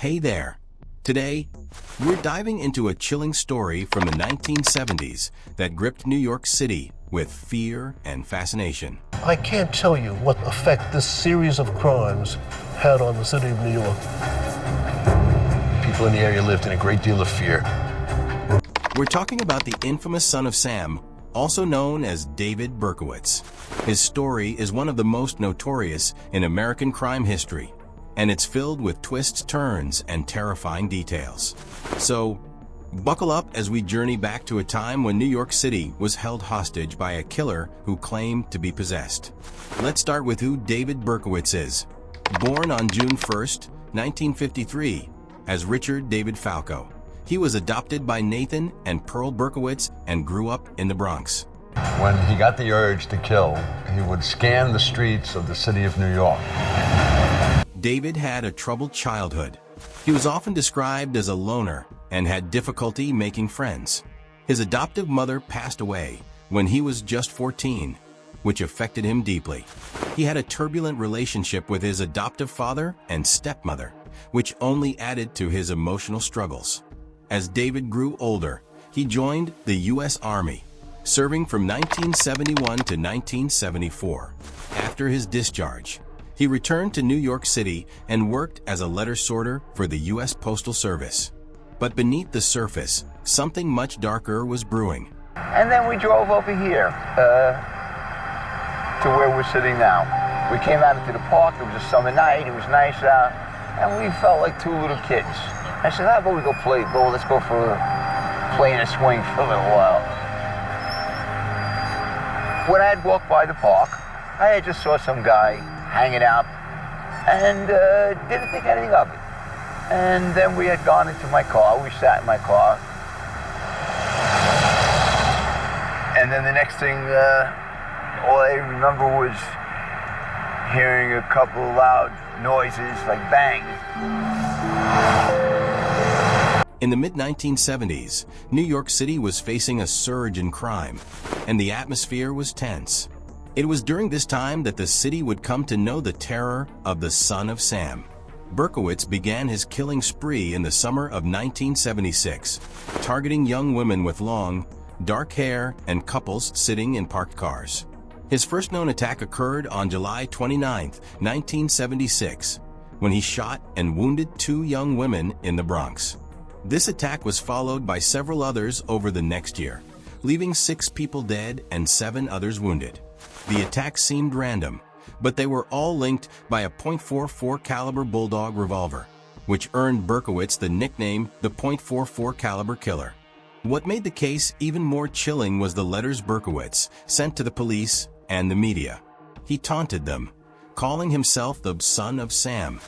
Hey there! Today, we're diving into a chilling story from the 1970s that gripped New York City with fear and fascination. I can't tell you what effect this series of crimes had on the city of New York. People in the area lived in a great deal of fear. We're talking about the infamous son of Sam, also known as David Berkowitz. His story is one of the most notorious in American crime history, and it's filled with twists, turns, and terrifying details. So, buckle up as we journey back to a time when New York City was held hostage by a killer who claimed to be possessed. Let's start with who David Berkowitz is. Born on June 1st, 1953, as Richard David Falco, he was adopted by Nathan and Pearl Berkowitz and grew up in the Bronx. When he got the urge to kill, he would scan the streets of the city of New York. David had a troubled childhood. He was often described as a loner and had difficulty making friends. His adoptive mother passed away when he was just 14, which affected him deeply. He had a turbulent relationship with his adoptive father and stepmother, which only added to his emotional struggles. As David grew older, he joined the U.S. Army, serving from 1971 to 1974. After his discharge, he returned to New York City and worked as a letter sorter for the U.S. Postal Service. But beneath the surface, something much darker was brewing. And then we drove over here to where we're sitting now. We came out into the park. It was a summer night. It was nice out, and we felt like two little kids. I said, "How about we let's go play in a swing for a little while." When I had walked by the park, I just saw some guy hanging out and didn't think anything of it. And then we had gone into my car. We sat in my car. And then the next thing, all I remember was hearing a couple of loud noises, like bangs. In the mid-1970s, New York City was facing a surge in crime, and the atmosphere was tense. It was during this time that the city would come to know the terror of the son of Sam. Berkowitz began his killing spree in the summer of 1976, targeting young women with long, dark hair and couples sitting in parked cars. His first known attack occurred on July 29, 1976, when he shot and wounded two young women in the Bronx. This attack was followed by several others over the next year, leaving 6 people dead and 7 others wounded. The attacks seemed random, but they were all linked by a .44 caliber Bulldog revolver, which earned Berkowitz the nickname the .44 caliber killer. What made the case even more chilling was the letters Berkowitz sent to the police and the media. He taunted them, calling himself the son of Sam.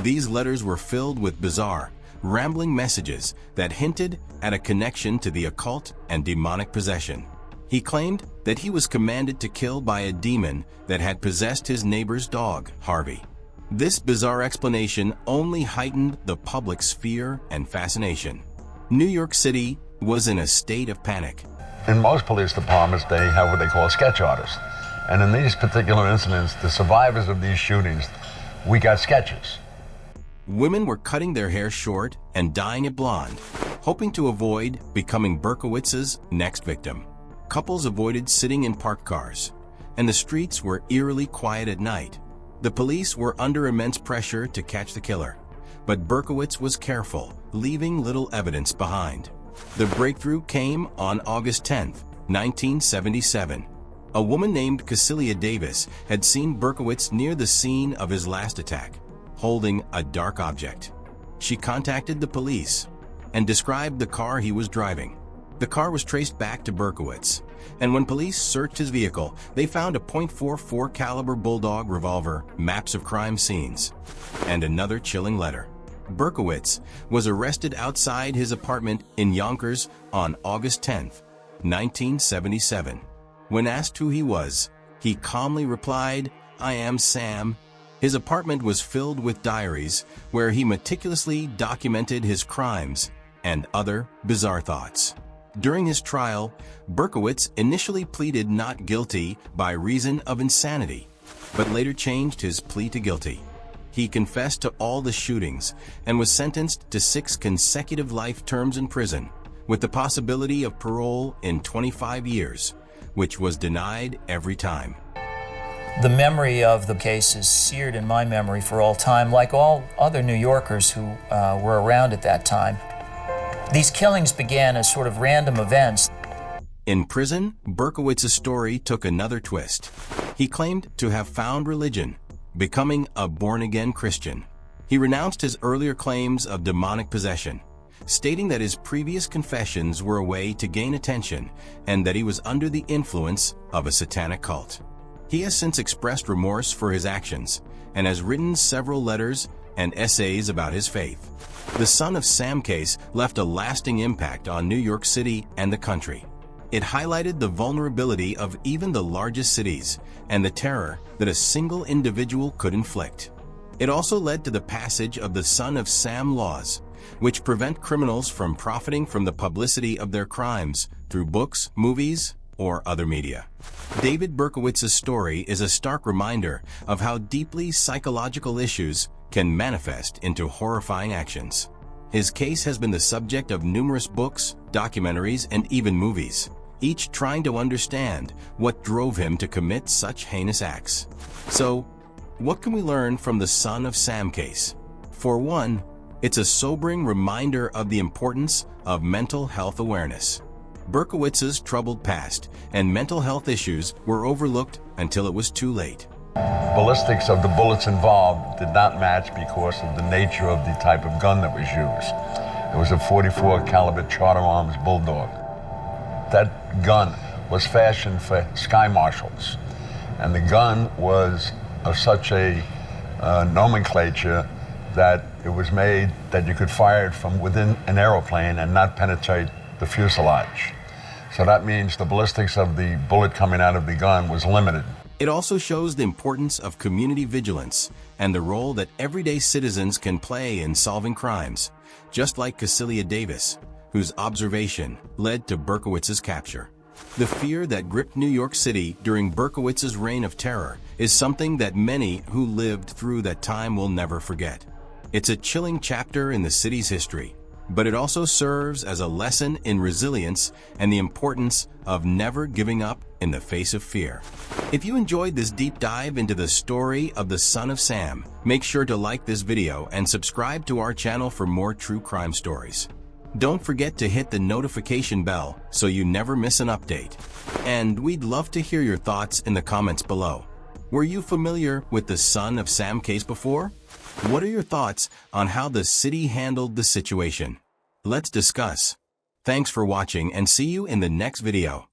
These letters were filled with bizarre, rambling messages that hinted at a connection to the occult and demonic possession. He claimed that he was commanded to kill by a demon that had possessed his neighbor's dog, Harvey. This bizarre explanation only heightened the public's fear and fascination. New York City was in a state of panic. In most police departments, they have what they call sketch artists. And in these particular incidents, the survivors of these shootings, we got sketches. Women were cutting their hair short and dyeing it blonde, hoping to avoid becoming Berkowitz's next victim. Couples avoided sitting in parked cars, and the streets were eerily quiet at night. The police were under immense pressure to catch the killer, but Berkowitz was careful, leaving little evidence behind. The breakthrough came on August 10, 1977. A woman named Cecilia Davis had seen Berkowitz near the scene of his last attack, holding a dark object. She contacted the police and described the car he was driving. The car was traced back to Berkowitz, and when police searched his vehicle, they found a .44 caliber Bulldog revolver, maps of crime scenes, and another chilling letter. Berkowitz was arrested outside his apartment in Yonkers on August 10, 1977. When asked who he was, he calmly replied, "I am Sam." His apartment was filled with diaries where he meticulously documented his crimes and other bizarre thoughts. During his trial, Berkowitz initially pleaded not guilty by reason of insanity, but later changed his plea to guilty. He confessed to all the shootings and was sentenced to 6 consecutive life terms in prison, with the possibility of parole in 25 years, which was denied every time. The memory of the case is seared in my memory for all time, like all other New Yorkers who were around at that time. These killings began as sort of random events. In prison, Berkowitz's story took another twist. He claimed to have found religion, becoming a born-again Christian. He renounced his earlier claims of demonic possession, stating that his previous confessions were a way to gain attention and that he was under the influence of a satanic cult. He has since expressed remorse for his actions and has written several letters and essays about his faith. The Son of Sam case left a lasting impact on New York City and the country. It highlighted the vulnerability of even the largest cities and the terror that a single individual could inflict. It also led to the passage of the Son of Sam laws, which prevent criminals from profiting from the publicity of their crimes through books, movies, or other media. David Berkowitz's story is a stark reminder of how deeply psychological issues can manifest into horrifying actions. His case has been the subject of numerous books, documentaries, and even movies, each trying to understand what drove him to commit such heinous acts. So, what can we learn from the Son of Sam case? For one, it's a sobering reminder of the importance of mental health awareness. Berkowitz's troubled past and mental health issues were overlooked until it was too late. Ballistics of the bullets involved did not match because of the nature of the type of gun that was used. It was a .44 caliber Charter Arms Bulldog. That gun was fashioned for sky marshals, and the gun was of such a nomenclature that it was made that you could fire it from within an aeroplane and not penetrate the fuselage. So that means the ballistics of the bullet coming out of the gun was limited. It also shows the importance of community vigilance and the role that everyday citizens can play in solving crimes, just like Cecilia Davis, whose observation led to Berkowitz's capture. The fear that gripped New York City during Berkowitz's reign of terror is something that many who lived through that time will never forget. It's a chilling chapter in the city's history, but it also serves as a lesson in resilience and the importance of never giving up in the face of fear. If you enjoyed this deep dive into the story of the Son of Sam, make sure to like this video and subscribe to our channel for more true crime stories. Don't forget to hit the notification bell so you never miss an update. And we'd love to hear your thoughts in the comments below. Were you familiar with the Son of Sam case before? What are your thoughts on how the city handled the situation? Let's discuss. Thanks for watching and see you in the next video.